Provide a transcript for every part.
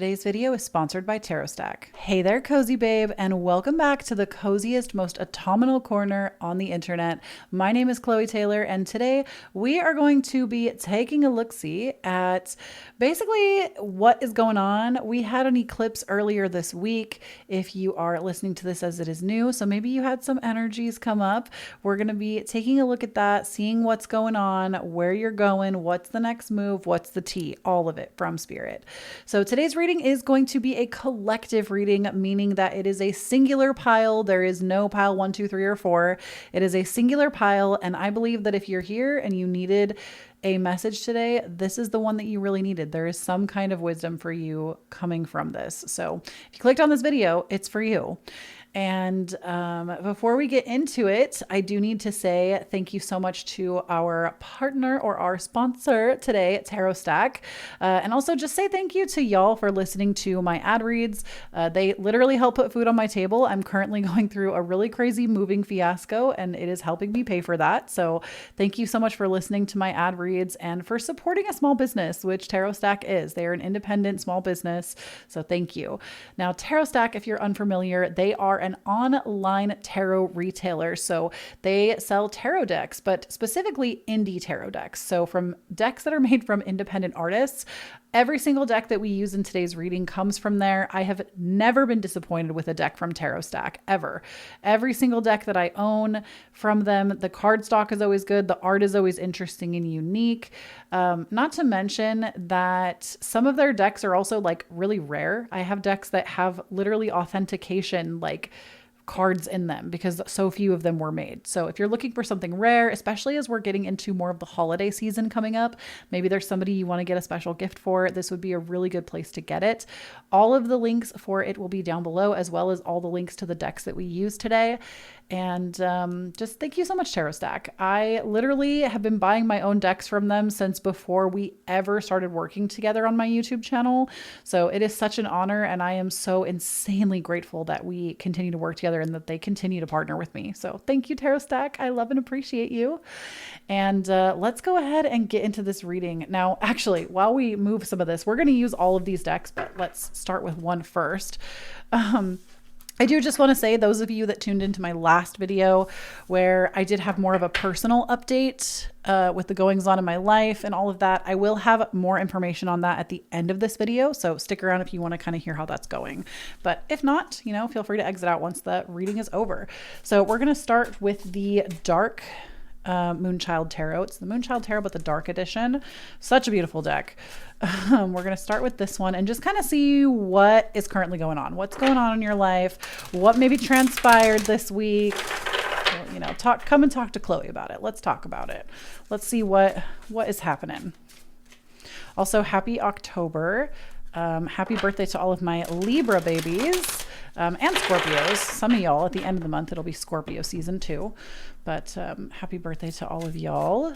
Today's video is sponsored by Tarot Stack. Hey there, cozy babe, and welcome back to the coziest, most autumnal corner on the internet. My name is Chloe Taylor, and today we are going to be taking a look-see at basically what is going on. We had an eclipse earlier this week, if you are listening to this as it is new, so maybe you had some energies come up. We're going to be taking a look at that, seeing what's going on, where you're going, what's the next move, what's the tea, all of it from Spirit. So today's reading is going to be a collective reading, meaning that it is a singular pile. There is no pile 1, 2, 3, or 4. It is a singular pile. And I believe that if you're here and you needed a message today, this is the one that you really needed. There is some kind of wisdom for you coming from this. So if you clicked on this video, it's for you. And before we get into it, I do need to say thank you so much to our partner or our sponsor today, Tarot Stack. And also just say thank you to y'all for listening to my ad reads. They literally help put food on my table. I'm currently going through a really crazy moving fiasco, and it is helping me pay for that. So thank you so much for listening to my ad reads and for supporting a small business, which Tarot Stack is. They are an independent small business. So thank you. Now, Tarot Stack, if you're unfamiliar, they are an online tarot retailer. So they sell tarot decks, but specifically indie tarot decks. So from decks that are made from independent artists. Every single deck that we use in today's reading comes from there. I have never been disappointed with a deck from Tarot Stack, ever. Every single deck that I own from them, the card stock is always good. The art is always interesting and unique. Not to mention that some of their decks are also like really rare. I have decks that have literally authentication, like cards in them because so few of them were made. So if you're looking for something rare, especially as we're getting into more of the holiday season coming up, maybe there's somebody you want to get a special gift for, this would be a really good place to get it. All of the links for it will be down below, as well as all the links to the decks that we use today. And just thank you so much, Tarot Stack. I literally have been buying my own decks from them since before we ever started working together on my YouTube channel. So it is such an honor, and I am so insanely grateful that we continue to work together and that they continue to partner with me. So thank you, Tarot Stack. I love and appreciate you. And let's go ahead and get into this reading. Now, actually, while we move some of this, we're going to use all of these decks, but let's start with one first. I do just want to say, those of you that tuned into my last video where I did have more of a personal update with the goings on in my life and all of that, I will have more information on that at the end of this video. So stick around if you want to kind of hear how that's going. But if not, you know, feel free to exit out once the reading is over. So we're going to start with the dark Moonchild Tarot. It's the Moonchild Tarot, but the dark edition. Such a beautiful deck. We're going to start with this one and just kind of see what is currently going on. What's going on in your life? What maybe transpired this week? You know, come and talk to Kloee about it. Let's talk about it. Let's see what is happening. Also, happy October. Happy birthday to all of my Libra babies and Scorpios. Some of y'all at the end of the month, it'll be Scorpio season too. But happy birthday to all of y'all.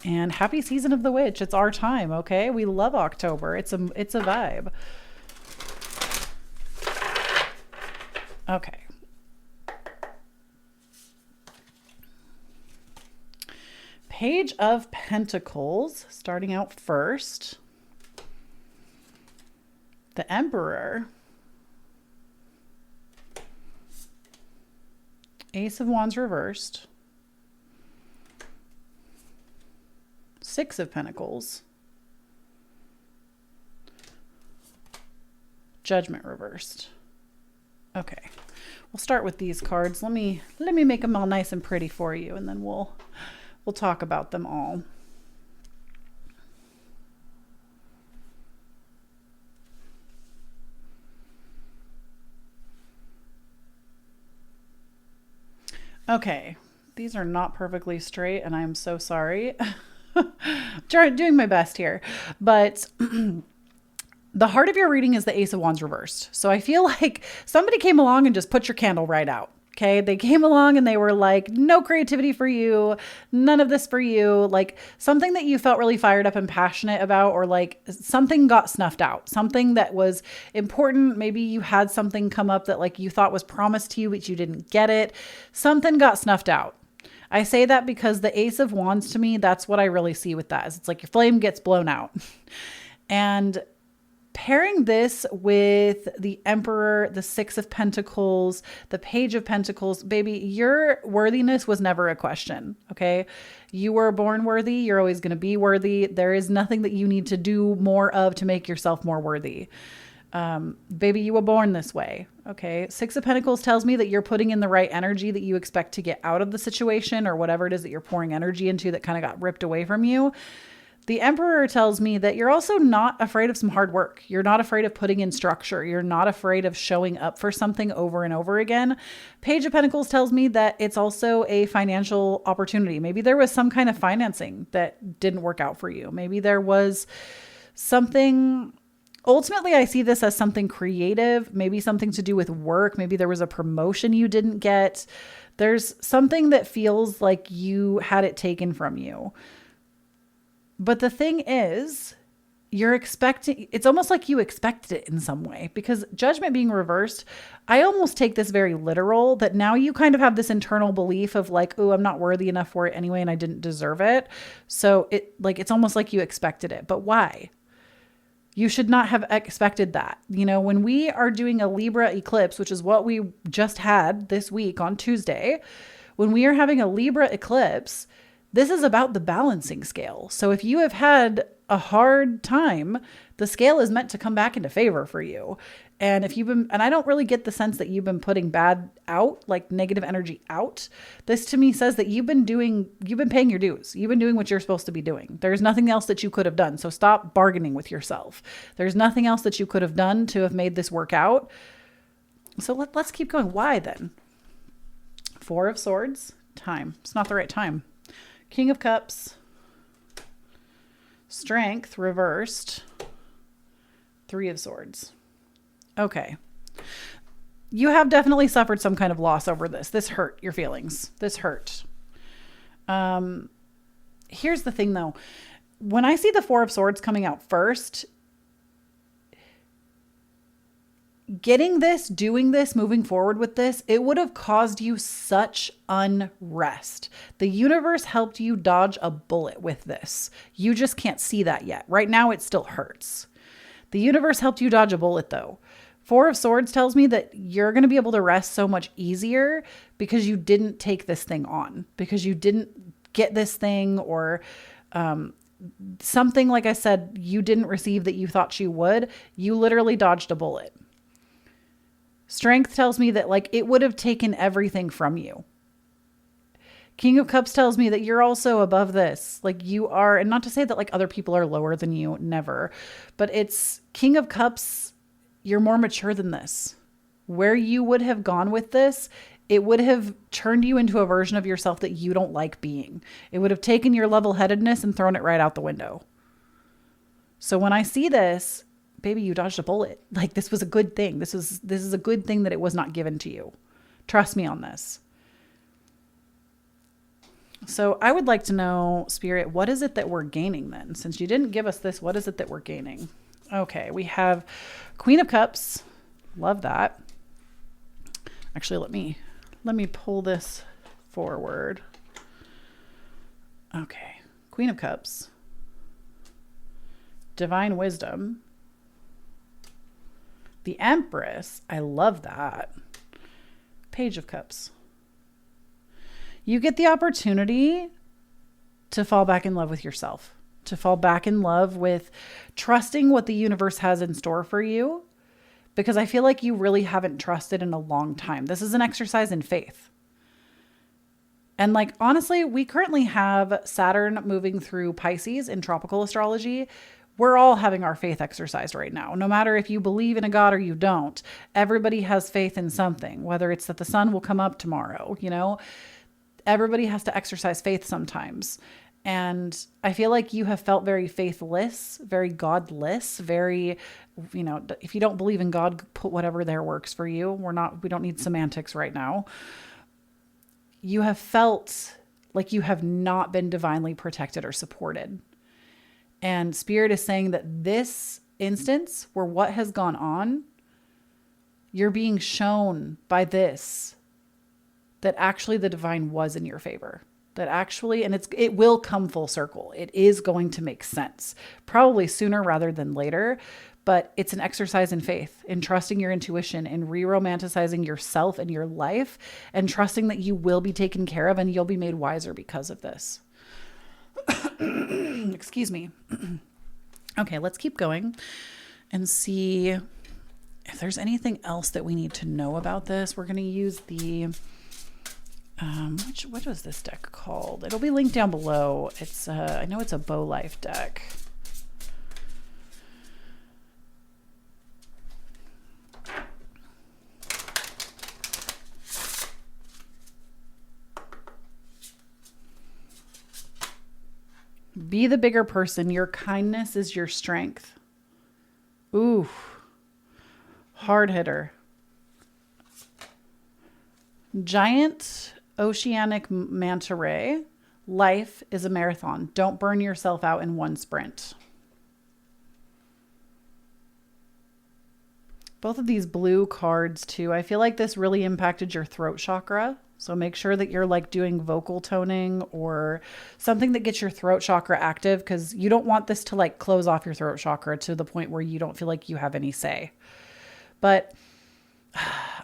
And happy season of the witch. It's our time, okay? We love October. It's a vibe. Okay. Page of Pentacles, starting out first. The Emperor. Ace of Wands reversed. Six of Pentacles. Judgment reversed. Okay. We'll start with these cards. Let me make them all nice and pretty for you, and then we'll talk about them all. Okay, these are not perfectly straight, and I am so sorry. Doing my best here, but the heart of your reading is the Ace of Wands reversed. So I feel like somebody came along and just put your candle right out. Okay. They came along and they were like, no creativity for you. None of this for you. Like something that you felt really fired up and passionate about, or like something got snuffed out, something that was important. Maybe you had something come up that like you thought was promised to you, but you didn't get it. Something got snuffed out. I say that because the Ace of Wands, to me, that's what I really see with that, is it's like your flame gets blown out. And Pairing this with the Emperor, the Six of Pentacles, the Page of Pentacles, baby, your worthiness was never a question, okay? You were born worthy. You're always going to be worthy. There is nothing that you need to do more of to make yourself more worthy. Baby, you were born this way, okay? Six of Pentacles tells me that you're putting in the right energy that you expect to get out of the situation or whatever it is that you're pouring energy into that kind of got ripped away from you. The Emperor tells me that you're also not afraid of some hard work. You're not afraid of putting in structure. You're not afraid of showing up for something over and over again. Page of Pentacles tells me that it's also a financial opportunity. Maybe there was some kind of financing that didn't work out for you. Maybe there was something. Ultimately, I see this as something creative, maybe something to do with work. Maybe there was a promotion you didn't get. There's something that feels like you had it taken from you. But the thing is, you're expecting, it's almost like you expected it in some way, because Judgment being reversed, I almost take this very literal, that now you kind of have this internal belief of like, oh, I'm not worthy enough for it anyway, and I didn't deserve it. So it's almost like you expected it. But why? You should not have expected that. You know, when we are doing a Libra eclipse, which is what we just had this week on Tuesday, when we are having a Libra eclipse, this is about the balancing scale. So if you have had a hard time, the scale is meant to come back into favor for you. And if you've been, and I don't really get the sense that you've been putting bad out, like negative energy out. This to me says that you've been paying your dues. You've been doing what you're supposed to be doing. There's nothing else that you could have done. So stop bargaining with yourself. There's nothing else that you could have done to have made this work out. So let's keep going. Why then? Four of Swords, time. It's not the right time. King of Cups, Strength reversed, Three of Swords. Okay. You have definitely suffered some kind of loss over this. This hurt your feelings. This hurt. Here's the thing though. When I see the Four of Swords coming out first, getting this, doing this, moving forward with this, it would have caused you such unrest. The universe helped you dodge a bullet with this. You just can't see that yet. Right now, it still hurts. The universe helped you dodge a bullet though. Four of Swords tells me that you're going to be able to rest so much easier because you didn't take this thing on, because you didn't get this thing or, something, like I said, you didn't receive that you thought you would. You literally dodged a bullet. Strength tells me that like it would have taken everything from you. King of Cups tells me that you're also above this. Like you are, and not to say that like other people are lower than you, never, but it's King of Cups. You're more mature than this. Where you would have gone with this, it would have turned you into a version of yourself that you don't like being. It would have taken your level-headedness and thrown it right out the window. So when I see this, baby, you dodged a bullet. Like this was a good thing. This is a good thing that it was not given to you. Trust me on this. So I would like to know, Spirit, what is it that we're gaining then? Since you didn't give us this, what is it that we're gaining? Okay, we have Queen of Cups. Love that. Actually, let me pull this forward. Okay, Queen of Cups. Divine Wisdom. The Empress. I love that. Page of Cups. You get the opportunity to fall back in love with yourself, to fall back in love with trusting what the universe has in store for you, because I feel like you really haven't trusted in a long time. This is an exercise in faith. And like, honestly, we currently have Saturn moving through Pisces in tropical astrology. We're all having our faith exercised right now. No matter if you believe in a God or you don't, everybody has faith in something, whether it's that the sun will come up tomorrow, you know, everybody has to exercise faith sometimes. And I feel like you have felt very faithless, very godless, very, you know, if you don't believe in God, put whatever there works for you. We don't need semantics right now. You have felt like you have not been divinely protected or supported. And Spirit is saying that this instance where what has gone on, you're being shown by this, that actually the divine was in your favor. That actually, and it will come full circle. It is going to make sense, probably sooner rather than later. but it's an exercise in faith, in trusting your intuition, in re-romanticizing yourself and your life, and trusting that you will be taken care of and you'll be made wiser because of this. Excuse me. Okay, let's keep going and see if there's anything else that we need to know about this. We're going to use the, what was this deck called? It'll be linked down below. It's, I know it's a Bow Life deck. Be the bigger person. Your kindness is your strength. Ooh, hard hitter. Giant oceanic manta ray. Life is a marathon. Don't burn yourself out in one sprint. Both of these blue cards too. I feel like this really impacted your throat chakra. So make sure that you're like doing vocal toning or something that gets your throat chakra active, because you don't want this to like close off your throat chakra to the point where you don't feel like you have any say. But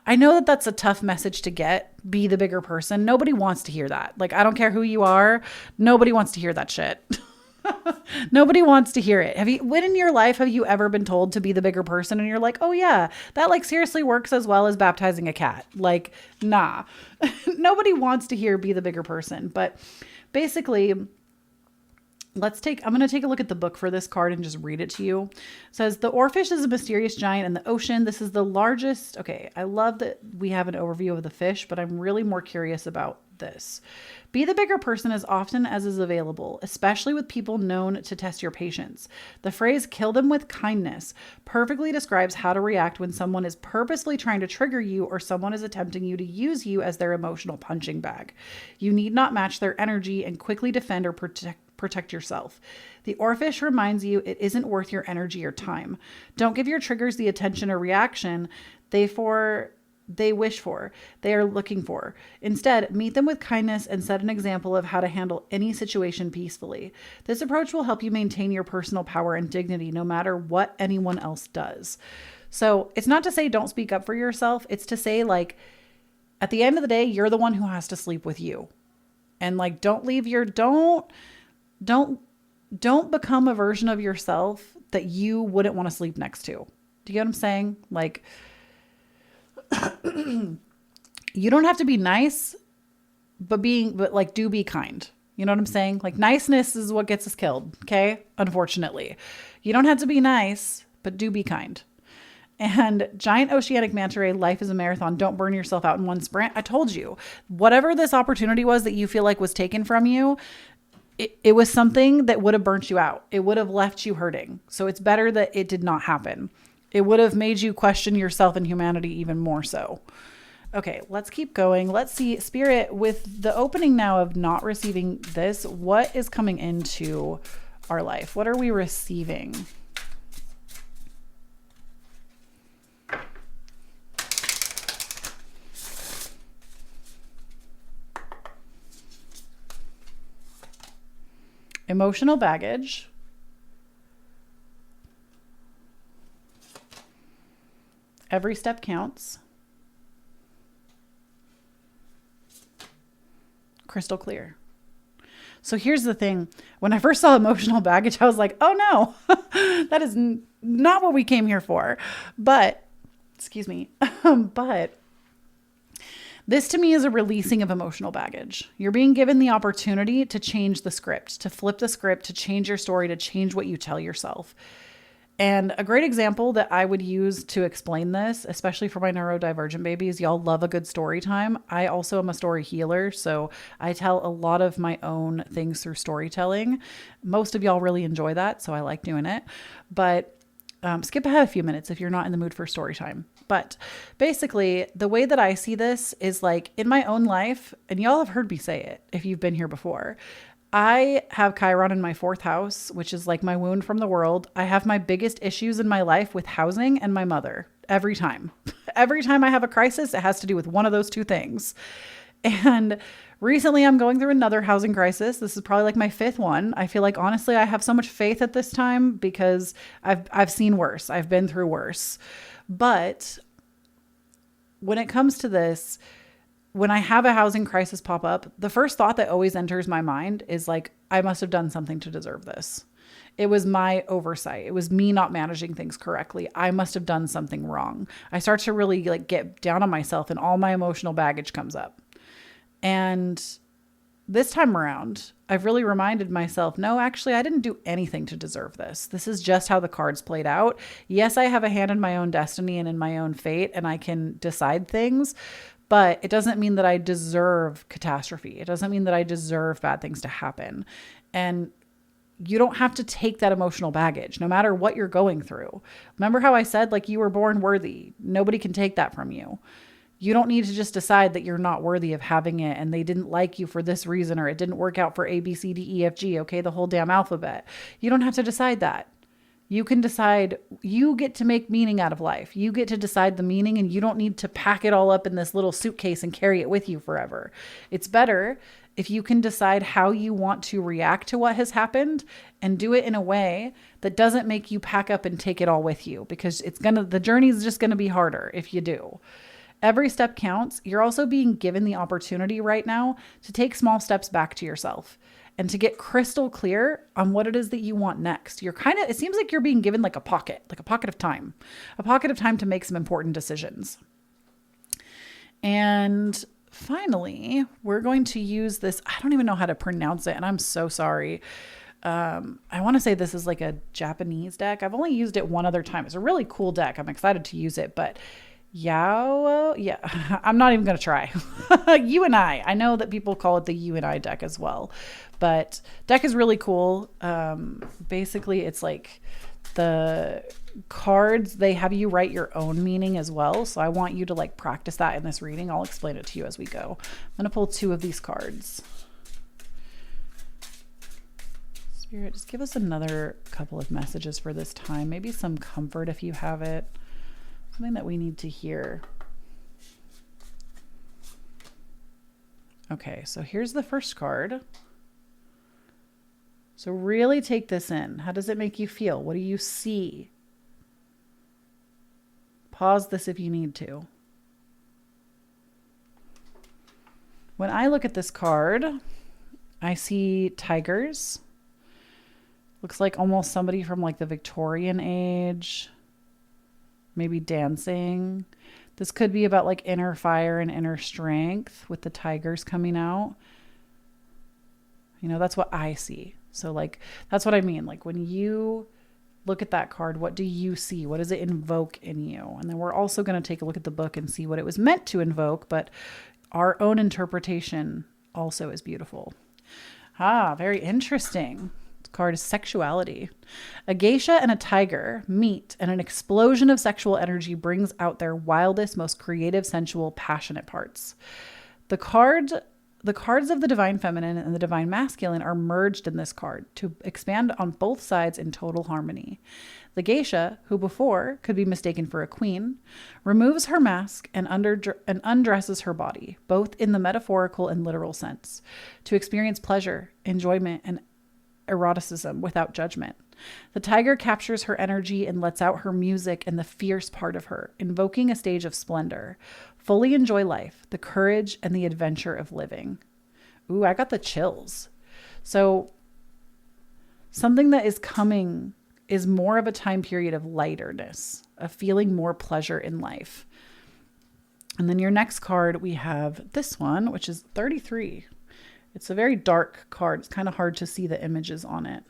I know that that's a tough message to get. Be the bigger person. Nobody wants to hear that. Like, I don't care who you are. Nobody wants to hear that shit. Nobody wants to hear it. When in your life have you ever been told to be the bigger person and you're like, oh yeah, that like seriously works as well as baptizing a cat? Like, nah. Nobody wants to hear be the bigger person. But basically, I'm going to take a look at the book for this card and just read it to you. It says, the oarfish is a mysterious giant in the ocean. This is the largest. Okay, I love that we have an overview of the fish, but I'm really more curious about this. Be the bigger person as often as is available, especially with people known to test your patience. The phrase kill them with kindness perfectly describes how to react when someone is purposely trying to trigger you or someone is attempting to use you as their emotional punching bag. You need not match their energy and quickly defend or protect yourself. The oarfish reminds you it isn't worth your energy or time. Don't give your triggers the attention or reaction they wish for, they are looking for. Instead, meet them with kindness and set an example of how to handle any situation peacefully. This approach will help you maintain your personal power and dignity no matter what anyone else does. So it's not to say don't speak up for yourself. It's to say, like, at the end of the day, you're the one who has to sleep with you. And like, don't become a version of yourself that you wouldn't want to sleep next to. Do you get what I'm saying? Like, you don't have to be nice, but do be kind. You know what I'm saying? Like, niceness is what gets us killed. Okay. Unfortunately, you don't have to be nice, but do be kind. And giant oceanic manta ray, life is a marathon. Don't burn yourself out in one sprint. I told you, whatever this opportunity was that you feel like was taken from you, it was something that would have burnt you out. It would have left you hurting. So it's better that it did not happen. It would have made you question yourself and humanity even more so. Okay, let's keep going. Let's see, Spirit, with the opening now of not receiving this, what is coming into our life? What are we receiving? Emotional baggage. Every step counts. Crystal clear. So here's the thing. When I first saw emotional baggage, I was like, oh no, that is not what we came here for. But, excuse me, but this to me is a releasing of emotional baggage. You're being given the opportunity to change the script, to flip the script, to change your story, to change what you tell yourself. And a great example that I would use to explain this, especially for my neurodivergent babies, y'all love a good story time. I also am a story healer, so I tell a lot of my own things through storytelling. Most of y'all really enjoy that, so I like doing it. But skip ahead a few minutes if you're not in the mood for story time. But basically, the way that I see this is like in my own life, and y'all have heard me say it if you've been here before, I have Chiron in my 4th house, which is like my wound from the world. I have my biggest issues in my life with housing and my mother every time. Every time I have a crisis, it has to do with one of those two things. And recently I'm going through another housing crisis. This is probably like my fifth one. I feel like honestly I have so much faith at this time because I've seen worse. I've been through worse. But when it comes to this, when I have a housing crisis pop up, the first thought that always enters my mind is like, I must have done something to deserve this. It was my oversight. It was me not managing things correctly. I must have done something wrong. I start to really like get down on myself and all my emotional baggage comes up. And this time around, I've really reminded myself, no, actually, I didn't do anything to deserve this. This is just how the cards played out. Yes, I have a hand in my own destiny and in my own fate, and I can decide things, but it doesn't mean that I deserve catastrophe. It doesn't mean that I deserve bad things to happen. And you don't have to take that emotional baggage, no matter what you're going through. Remember how I said, like, you were born worthy. Nobody can take that from you. You don't need to just decide that you're not worthy of having it and they didn't like you for this reason or it didn't work out for A, B, C, D, E, F, G, okay, the whole damn alphabet. You don't have to decide that. You can decide, you get to make meaning out of life. You get to decide the meaning and you don't need to pack it all up in this little suitcase and carry it with you forever. It's better if you can decide how you want to react to what has happened and do it in a way that doesn't make you pack up and take it all with you, because the journey is just going to be harder if you do. Every step counts. You're also being given the opportunity right now to take small steps back to yourself and to get crystal clear on what it is that you want next. It seems like you're being given like a pocket of time to make some important decisions. And finally, we're going to use this. I don't even know how to pronounce it, and I'm so sorry. I want to say this is like a Japanese deck. I've only used it one other time. It's a really cool deck. I'm excited to use it, but yeah, I'm not even going to try. You and I know that people call it the You and I deck as well, but deck is really cool. Basically it's like the cards, they have you write your own meaning as well. So I want you to like practice that in this reading. I'll explain it to you as we go. I'm going to pull 2 of these cards. Spirit, just give us another couple of messages for this time. Maybe some comfort if you have it. Something that we need to hear. Okay, so here's the first card. So really take this in. How does it make you feel? What do you see? Pause this if you need to. When I look at this card, I see tigers. Looks like almost somebody from like the Victorian age. Maybe dancing. This could be about like inner fire and inner strength with the tigers coming out. You know, that's what I see. So like, that's what I mean. Like when you look at that card, what do you see? What does it invoke in you? And then we're also going to take a look at the book and see what it was meant to invoke, but our own interpretation also is beautiful. Very interesting. Card is sexuality. A geisha and a tiger meet and an explosion of sexual energy brings out their wildest, most creative, sensual, passionate parts. The cards of the divine feminine and the divine masculine are merged in this card to expand on both sides in total harmony. The geisha, who before could be mistaken for a queen, removes her mask and undresses her body, both in the metaphorical and literal sense, to experience pleasure, enjoyment, and eroticism without judgment. The tiger captures her energy and lets out her music and the fierce part of her, invoking a stage of splendor. Fully enjoy life, the courage and the adventure of living. Ooh, I got the chills. So something that is coming is more of a time period of lighterness, of feeling more pleasure in life. And then your next card, we have this one, which is 33. It's a very dark card. It's kind of hard to see the images on it.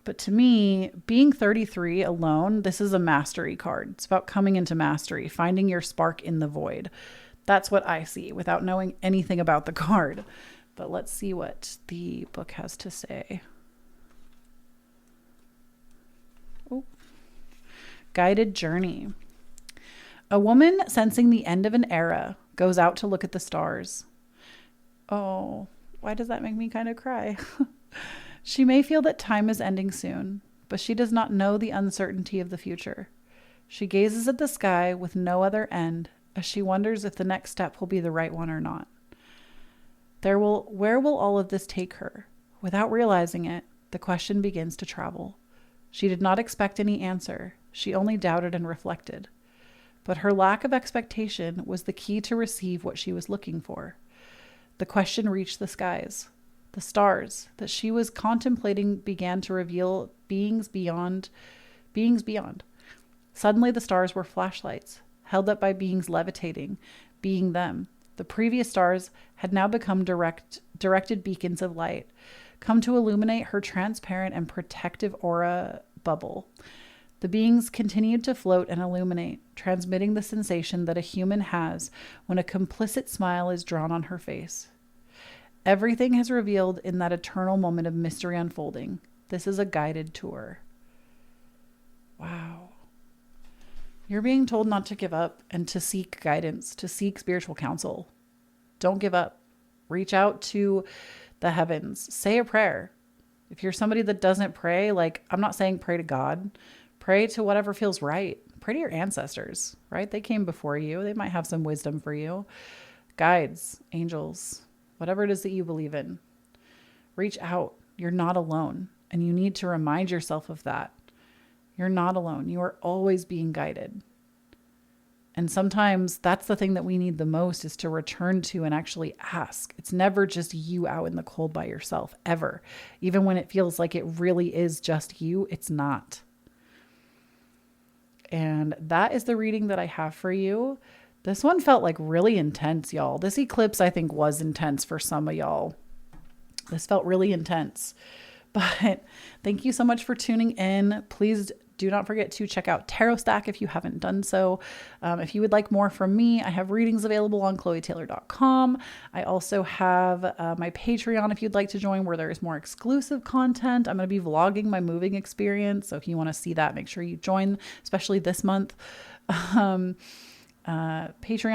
But to me, being 33 alone, this is a mastery card. It's about coming into mastery, finding your spark in the void. That's what I see without knowing anything about the card. But let's see what the book has to say. Oh. Guided journey. A woman sensing the end of an era goes out to look at the stars. Oh, why does that make me kind of cry? She may feel that time is ending soon, but she does not know the uncertainty of the future. She gazes at the sky with no other end as she wonders if the next step will be the right one or not. Where will all of this take her? Without realizing it, the question begins to travel. She did not expect any answer. She only doubted and reflected. But her lack of expectation was the key to receive what she was looking for. The question reached the skies. The stars that she was contemplating began to reveal beings beyond. Suddenly the stars were flashlights, held up by beings levitating, being them. The previous stars had now become directed beacons of light, come to illuminate her transparent and protective aura bubble. The beings continued to float and illuminate, transmitting the sensation that a human has when a complicit smile is drawn on her face. Everything is revealed in that eternal moment of mystery unfolding. This is a guided tour. Wow. You're being told not to give up and to seek guidance, to seek spiritual counsel. Don't give up. Reach out to the heavens. Say a prayer. If you're somebody that doesn't pray, like, I'm not saying pray to God. Pray to whatever feels right. Pray to your ancestors, right? They came before you. They might have some wisdom for you. Guides, angels, whatever it is that you believe in. Reach out. You're not alone. And you need to remind yourself of that. You're not alone. You are always being guided. And sometimes that's the thing that we need the most, is to return to and actually ask. It's never just you out in the cold by yourself, ever. Even when it feels like it really is just you, it's not. And that is the reading that I have for you. This one felt like really intense, y'all. This eclipse, I think, was intense for some of y'all. This felt really intense. But thank you so much for tuning in. Please do not forget to check out Tarot Stack if you haven't done so. If you would like more from me, I have readings available on KloeTaylor.com. I also have my Patreon if you'd like to join, where there is more exclusive content. I'm going to be vlogging my moving experience. So if you want to see that, make sure you join, especially this month. Patreon,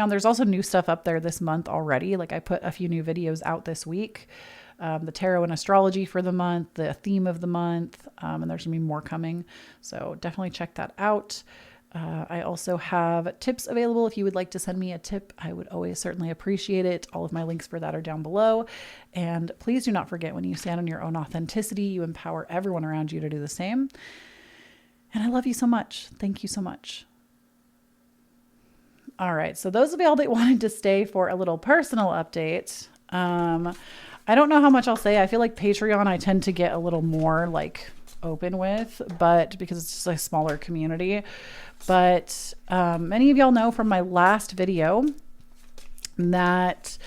there's also new stuff up there this month already. Like, I put a few new videos out this week. The tarot and astrology for the month, the theme of the month, and there's gonna be more coming. So definitely check that out. I also have tips available. If you would like to send me a tip, I would always certainly appreciate it. All of my links for that are down below. And please do not forget, when you stand on your own authenticity, you empower everyone around you to do the same. And I love you so much. Thank you so much. All right. So those of y'all that wanted to stay for a little personal update, I don't know how much I'll say. I feel like Patreon, I tend to get a little more like open with, but because it's just a smaller community. But many of y'all know from my last video that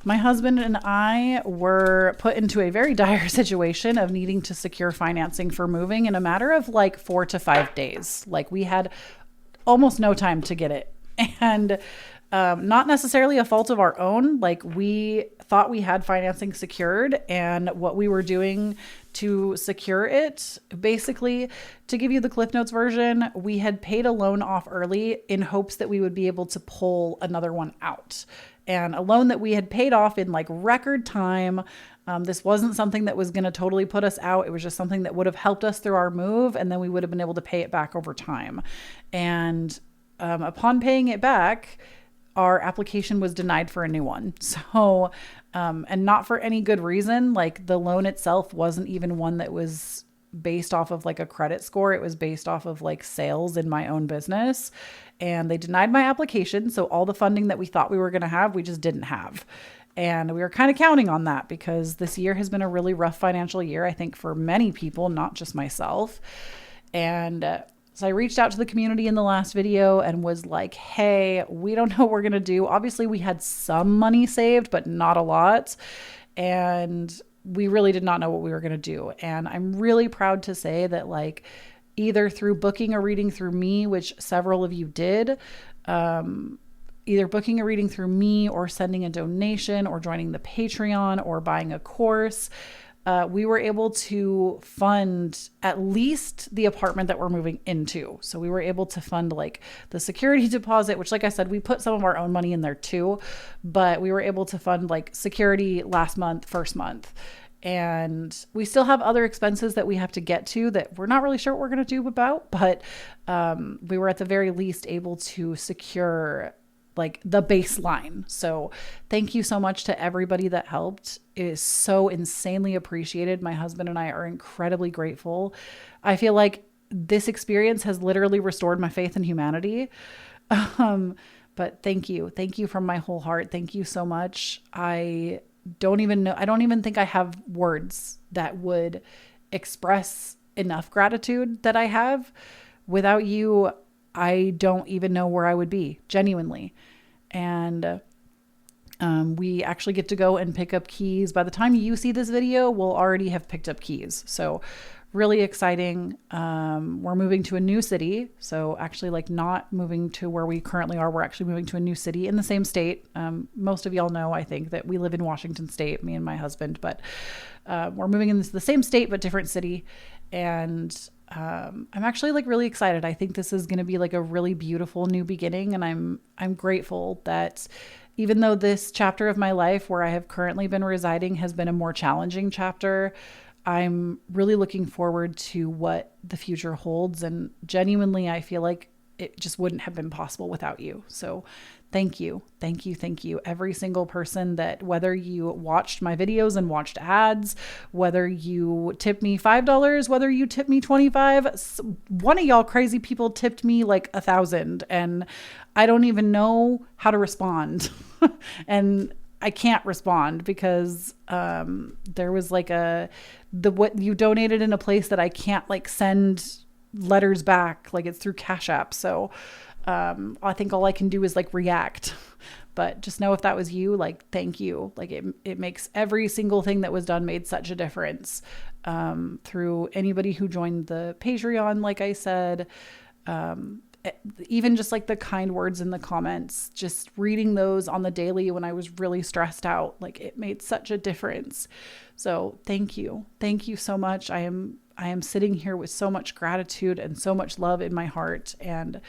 my husband and I were put into a very dire situation of needing to secure financing for moving in a matter of like 4 to 5 days. Like, we had almost no time to get it. And not necessarily a fault of our own. Like, we thought we had financing secured, and what we were doing to secure it, basically, to give you the Cliff Notes version, we had paid a loan off early in hopes that we would be able to pull another one out. And a loan that we had paid off in like record time. This wasn't something that was going to totally put us out. It was just something that would have helped us through our move, and then we would have been able to pay it back over time. And upon paying it back, our application was denied for a new one. So, and not for any good reason. Like, the loan itself wasn't even one that was based off of like a credit score. It was based off of like sales in my own business, and they denied my application. So all the funding that we thought we were going to have, we just didn't have. And we were kind of counting on that, because this year has been a really rough financial year, I think, for many people, not just myself. And so I reached out to the community in the last video and was like, hey, we don't know what we're going to do. Obviously, we had some money saved, but not a lot. And we really did not know what we were going to do. And I'm really proud to say that, like, either through booking a reading through me, which several of you did, either booking a reading through me or sending a donation or joining the Patreon or buying a course, we were able to fund at least the apartment that we're moving into. So we were able to fund like the security deposit, which, like I said, we put some of our own money in there too, but we were able to fund like security last month, first month. And we still have other expenses that we have to get to that we're not really sure what we're going to do about, but we were at the very least able to secure like the baseline. So thank you so much to everybody that helped. It is so insanely appreciated. My husband and I are incredibly grateful. I feel like this experience has literally restored my faith in humanity. But thank you. Thank you from my whole heart. Thank you so much. I don't even think I have words that would express enough gratitude that I have. Without you, I don't even know where I would be, genuinely. And we actually get to go and pick up keys. By the time you see this video, we'll already have picked up keys. So really exciting. We're moving to a new city. So actually like not moving to where we currently are. We're actually moving to a new city in the same state. Most of y'all know, I think, that we live in Washington State, me and my husband, but we're moving into the same state, but different city. And I'm actually like really excited. I think this is going to be like a really beautiful new beginning. And I'm grateful that even though this chapter of my life where I have currently been residing has been a more challenging chapter, I'm really looking forward to what the future holds. And genuinely, I feel like it just wouldn't have been possible without you. So thank you. Thank you. Thank you. Every single person that, whether you watched my videos and watched ads, whether you tipped me $5, whether you tipped me $25, one of y'all crazy people tipped me like 1,000, and I don't even know how to respond. And I can't respond because there was like what you donated in a place that I can't like send letters back, like it's through Cash App. So I think all I can do is like react. But just know if that was you, like, thank you. Like it makes every single thing that was done made such a difference through anybody who joined the Patreon, like I said. Even just like the kind words in the comments, just reading those on the daily when I was really stressed out, like it made such a difference. So thank you. Thank you so much. I am sitting here with so much gratitude and so much love in my heart. And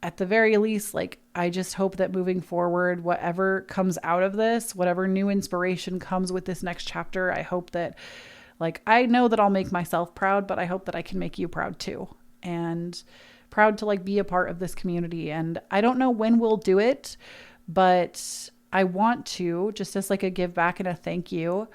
at the very least, like, I just hope that moving forward, whatever comes out of this, whatever new inspiration comes with this next chapter, I hope that, like, I know that I'll make myself proud, but I hope that I can make you proud too. And proud to like be a part of this community. And I don't know when we'll do it, but I want to, just as like a give back and a thank you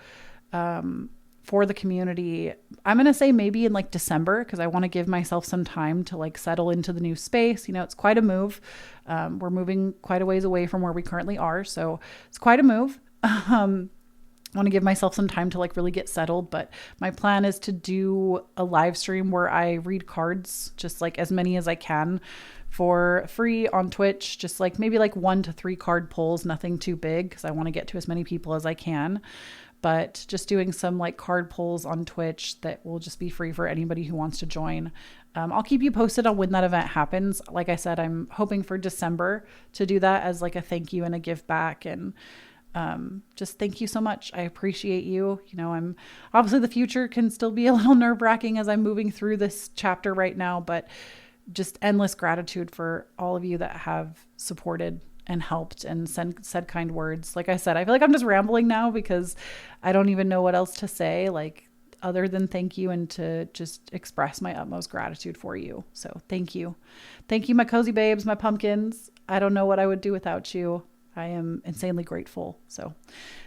for the community. I'm going to say maybe in like December, because I want to give myself some time to like settle into the new space. You know, it's quite a move. We're moving quite a ways away from where we currently are. So it's quite a move. I want to give myself some time to like really get settled, but my plan is to do a live stream where I read cards, just like as many as I can for free on Twitch, just like maybe like 1 to 3 card pulls, nothing too big, because I want to get to as many people as I can, but just doing some like card pulls on Twitch that will just be free for anybody who wants to join. I'll keep you posted on when that event happens. Like I said, I'm hoping for December to do that as like a thank you and a give back. And just thank you so much. I appreciate you. You know, I'm obviously the future can still be a little nerve-wracking as I'm moving through this chapter right now, but just endless gratitude for all of you that have supported and helped and said kind words. Like I said, I feel like I'm just rambling now because I don't even know what else to say, like other than thank you, and to just express my utmost gratitude for you. So thank you. Thank you, my cozy babes, my pumpkins. I don't know what I would do without you. I am insanely grateful. So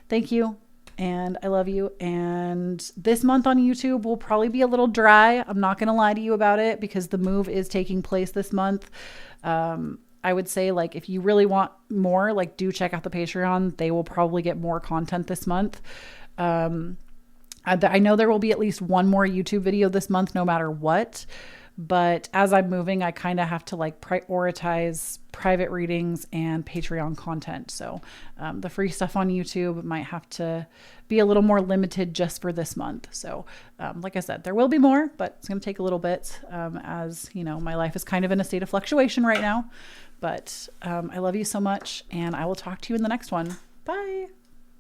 thank you. And I love you. And this month on YouTube will probably be a little dry. I'm not going to lie to you about it because the move is taking place this month. I would say, like, if you really want more, like, do check out the Patreon. They will probably get more content this month. I know there will be at least one more YouTube video this month, no matter what. But as I'm moving, I kind of have to like prioritize private readings and Patreon content. So the free stuff on YouTube might have to be a little more limited just for this month. So like I said, there will be more, but it's going to take a little bit as, you know, my life is kind of in a state of fluctuation right now. But I love you so much, and I will talk to you in the next one. Bye.